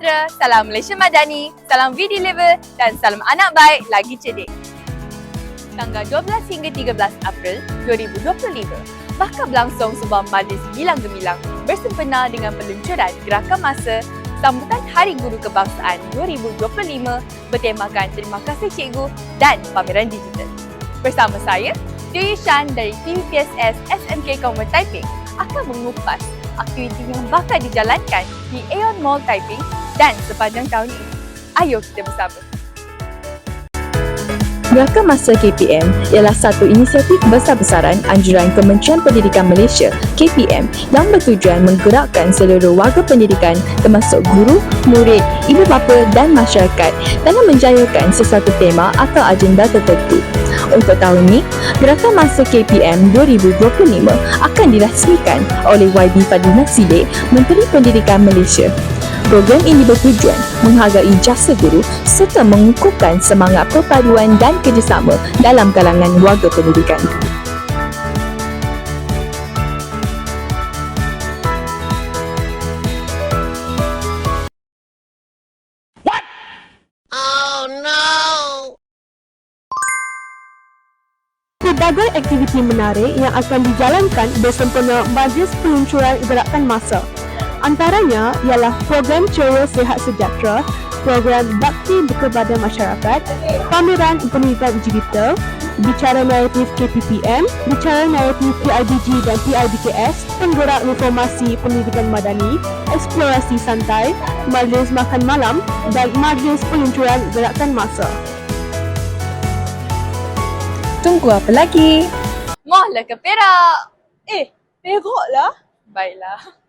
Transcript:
sejahtera, salam Malaysia Madani, salam V-Deliver dan salam anak baik lagi cerdik. Tanggal 12 hingga 13 April 2025 bakal berlangsung sebuah majlis bilang gemilang bersempena dengan peluncuran gerakan masa sambutan Hari Guru Kebangsaan 2025 bertemakan Terima Kasih Cikgu dan pameran digital. Bersama saya, Dewi Shan dari TVPSS SMK Common Taiping akan mengupas aktiviti yang bakal dijalankan di Aeon Mall Taiping dan sepanjang tahun ini. Ayo kita bersama. Gerakan Masa KPM ialah satu inisiatif besar-besaran anjuran Kementerian Pendidikan Malaysia KPM yang bertujuan menggerakkan seluruh warga pendidikan termasuk guru, murid, ibu bapa dan masyarakat dalam menjayakan sesuatu tema atau agenda tertentu. Untuk tahun ini, Gerakan Masa KPM 2025 akan dirasmikan oleh YB Fadlina Sidek, Menteri Pendidikan Malaysia. Program ini bertujuan menghargai jasa guru serta mengukuhkan semangat perpaduan dan kerjasama dalam kalangan warga pendidikan. Pelbagai aktiviti menarik yang akan dijalankan bersempena majlis peluncuran gerakan masa. Antaranya ialah program Ceria Sihat Sejahtera, program Bakti kepada Masyarakat, pameran pendidikan digital, bicara naratif KPPM, bicara naratif PIBG dan PIBKS, penggerak reformasi pendidikan madani, eksplorasi santai, majlis makan malam dan majlis peluncuran gerakan masa. Tunggu apa lagi? Mohlah ke Perak. Perak lah. Baiklah.